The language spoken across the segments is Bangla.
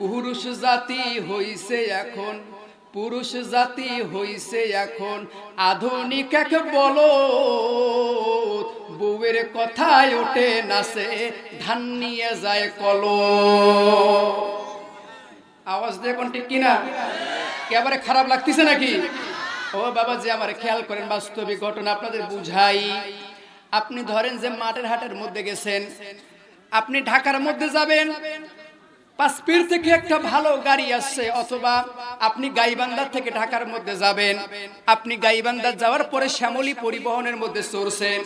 পুরুষ জাতি হইছে এখন, পুরুষ জাতি হইছে এখন আধুনিক এক বলো, বউয়ের কথায় ওঠে নাচে ধান নিয়ে যায় কলো। আওয়াজ দেখুন ঠিক কিনা? একেবারে খারাপ লাগতেছে নাকি? ও বাবাজি আমার খেয়াল করেন, বাস্তবিক ঘটনা আপনাদের বুঝাই। আপনি ধরেন যে মাঠের হাটের মধ্যে গেছেন, আপনি ঢাকার মধ্যে যাবেন, পাঁচপীর থেকে একটা ভালো গাড়ি আসছে, অথবা আপনি গাইবান্ধা থেকে ঢাকার মধ্যে যাবেন, আপনি গাইবান্ধা যাওয়ার পরে শ্যামলী পরিবহনের মধ্যে চড়ছেন।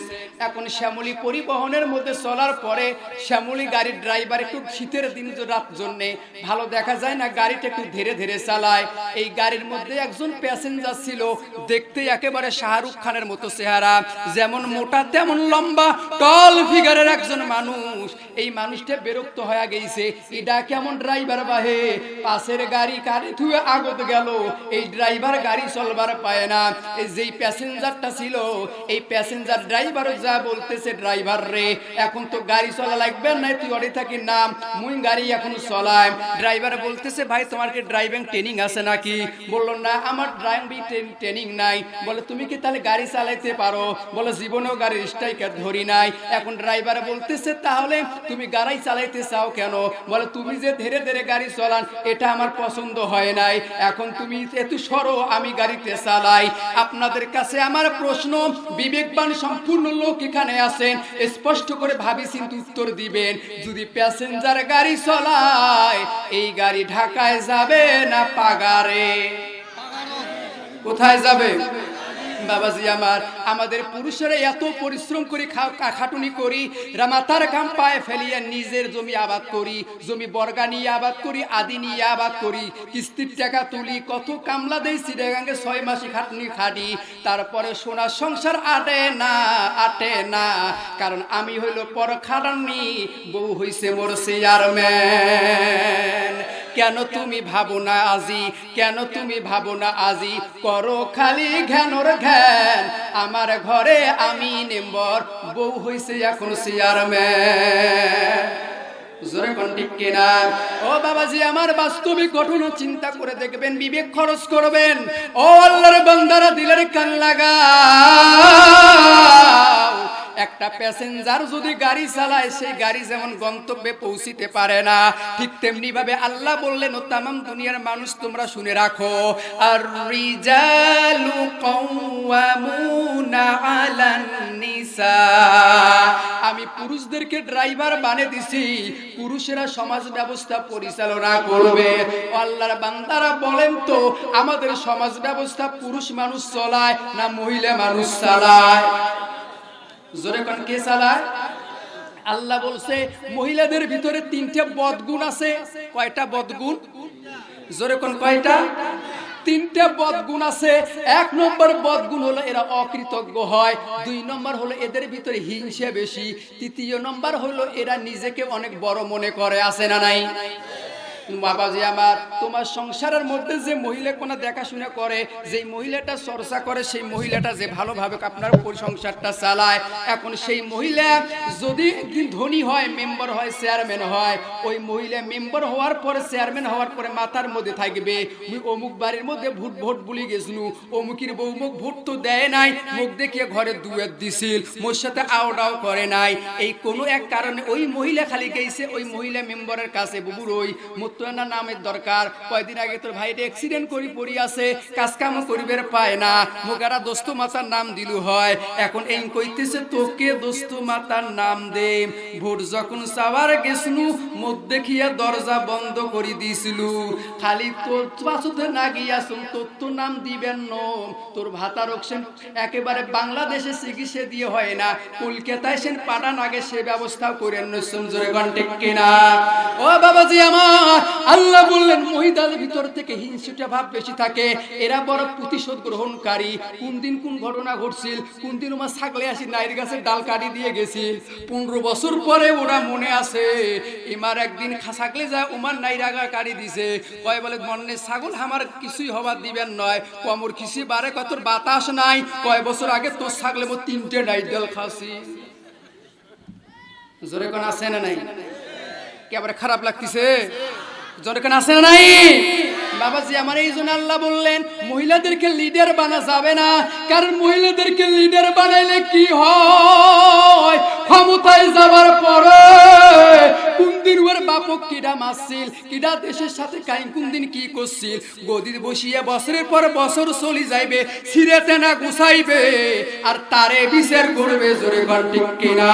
এখন শ্যামলী পরিবহনের মধ্যে চলার পরে শ্যামলী গাড়ির ড্রাইভার একটু শীতের দিন রাত জন্য ভালো দেখা যায় না, গাড়িটা একটু ধীরে ধীরে চালায়। এই গাড়ির মধ্যে একজন প্যাসেঞ্জার ছিল, দেখতে একেবারে শাহরুখ খানের মতো চেহারা, যেমন মোটা তেমন লম্বা, টল ফিগারের একজন মানুষ। এই মানুষটা বিরক্ত হয়ে গেছে, এটা কেমন ড্রাইভার বাহে, পাশের গাড়ি কারে থুয়ে আগত গেল, এই ড্রাইভার গাড়ি চলবার পায় না। এই যেই প্যাসেঞ্জারটা ছিল, এই প্যাসেঞ্জার ড্রাইভার যা বলতেছে, ড্রাইভার রে এখন তো গাড়ি চলা লাগবে না, তুই অড়ে থাকি নাম, মুই গাড়ি এখন চলায়। ড্রাইভার বলতেছে, ভাই তোমার কি ড্রাইভিং ট্রেনিং আছে নাকি? বললো না, আমার ড্রাইভিং ট্রেনিং নাই। বলে তুমি কি তাহলে গাড়ি চালাইতে পারো? বলে জীবনেও গাড়ির স্ট্রাইকার ধরি নাই। এখন ড্রাইভার বলতেছে, তাহলে তুমি গাড়ি চালাইতে চাও কেন? বলে তুমি যে ধীরে ধীরে গাড়ি চালান এটা আমার পছন্দ হয় নাই, এখন তুমি একটু সরো, আমি গাড়িতে চালাই। আপনাদের কাছে আমার প্রশ্ন, বিবেকবান সম্পূর্ণ লোক এখানে আছেন, স্পষ্ট করে ভাবি চিন্তে উত্তর দিবেন। যদি প্যাসেঞ্জার গাড়ি চলায়, এই গাড়ি ঢাকায় যাবে না পাগারে? কোথায় যাবে? বাবাজি আমার, আমাদের পুরুষেরা এত পরিশ্রম করি, খাটুনি করি, মাথার ঘাম পায়ে ফেলিয়ে নিজের জমি আবাদ করি, জমি বর্গা নিয়ে আবাদ করি, আদি নিয়ে আবাদ করি, কিস্তির টাকা তুলি, কত কামলা দেই, চিড়াগাঙ্গে 6 মাসে খাটুনি খাটি, তারপরে সোনার সংসার আটে না, কারণ আমি হইল পর খাটানি, বউ হইছে মোর চেয়ারম্যান। কেন তুমি ভাবো না আজি, কেন তুমি ভাবো না আজি, করো খালি ঘ্যানোর ঘ্যান, আমার ঘরে আমি মেম্বর, বউ হইছে এখন চেয়ারম্যান। জোরে কোন ঠিক কিনা? ও বাবাজি আমার, বাস্তবিক ঘটনা চিন্তা করে দেখবেন, বিবেক খরচ করবেন। ও আল্লাহর বান্দারা, দিলের কান লাগাও। একটা প্যাসেঞ্জার যদি গাড়ি চালায়, সেই গাড়ি যেমন গন্তব্যে পৌঁছিতে পারে না, ঠিক তেমনি ভাবে আল্লাহ বললেন, ও তামাম দুনিয়ার মানুষ তোমরা শুনে রাখো, আর রিজালু কাওয়ামুনা আলান নিসা, আমি পুরুষদেরকে ড্রাইভার বানিয়ে দিছি, পুরুষেরা সমাজ ব্যবস্থা পরিচালনা করবে। আল্লাহর বান্দারা বলেন তো, আমাদের সমাজ ব্যবস্থা পুরুষ মানুষ চালায় না মহিলা মানুষ চালায়? জোরে কোন কে চালায়? আল্লাহ বলছে মহিলাদের ভিতরে 3টে বদগুণ আছে। কয়টা বদগুণ? জোরে কোন কয়টা? 3টে বদগুণ আছে। 1 নম্বর বদগুণ হলো এরা অকৃতজ্ঞ হয়, 2 নম্বর হলো এদের ভিতরে হিংসা বেশি, 3য় নম্বর হলো এরা নিজেকে অনেক বড় মনে করে। আছে না নাই? বাবাজি আমার, তোমার সংসারের মধ্যে যে মহিলা কোন দেখাশোনা করে, যেই মহিলাটা চর্চা করে, সেই মহিলাটা যে ভালোভাবে আপনার সংসারটা চালায়, এখন সেই মহিলা যদি ধনী হয়, মেম্বার হয়, চেয়ারম্যান হয়, ওই মহিলা মেম্বার হওয়ার পরে, চেয়ারম্যান হওয়ার পরে মাথার মধ্যে থাকবে, অমুক বাড়ির মধ্যে ভোট বলি গেছিল, অমুকের বউ মুখ ভোট তো দেয় নাই, মুখ দেখিয়ে ঘরে দুয়ের দিছিল, মোর সাথে আওডাও করে নাই, এই কোনো এক কারণে ওই মহিলা খালি গেছে ওই মহিলা মেম্বারের কাছে, বুবুর ওই না নামের দরকার, কয়দিন আগে তোর ভাইটা অ্যাক্সিডেন্ট করি পড়ি আছে, কাজ কাম করিবার পায় না, মুগারা দোস্ত মাতার নাম দিলু হয়। এখন এই কইতেছে, তোকে দোস্ত মাতার নাম দে, ভোট যখন চাওয়ার গেছনু, মুখ দেখিয়া দরজা বন্ধ করে দিছিল, খালি তোর পাছতে না গিয়াছুন, তোর তো নাম দিবেন ন, তোর ভাতা রক্ষণ একেবারে বাংলাদেশে চিকিৎসা দিয়ে হয় না, কলকাতায় সেন পাঠান আগে সে ব্যবস্থাও করে নিচ্ছেন। জোরে গান ঠিক কিনা? ও বাবাজি আমার, আল্লাহ বললেন মহিলাদের ভিতর থেকে হিংসুটা ভাব বেশি থাকে, এরা বড় প্রতিশোধ গ্রহণকারী। কোন দিন কোন ঘটনা ঘটছিল, কোন দিন ওমা ছাগলে আসি নাইর গাছের ডাল কাটি দিয়ে গেছিল, 15 বছর পরে ওরা মনে আছে, এমার একদিন ছাগলে যায় ওমার নাইর আগা কাটি দিছে, কয় বলে মনে ছাগল আমার কিছুই হবার দিবেন নয়, কমর খিসি বারে কত বাতাস নাই, কয় বছর আগে তোর ছাগলে মো 3টে নাইর ডাল খাসি। জোরে কোন আছে না নাই? একেবারে খারাপ লাগতেছে। যখন আছে না নাই বাবাজি আমার, এই জন্য আল্লাহ বললেন মহিলাদেরকে লিডার বানা যাবে না, কারণ মহিলাদেরকে লিডার বানাইলে কি হয়, ক্ষমতায় যাবার পরে কোন দিন ওর বাপক কিডা মারছিল, কিডা দেশের সাথে কোন দিন কি করছিল, গদির বসিয়ে বছরের পর বছর চলি যাইবে, ছিঁড়েতে না গুছাইবে, আর তারে বিচার করবে, জোরে ঘর ঠিক কিনা।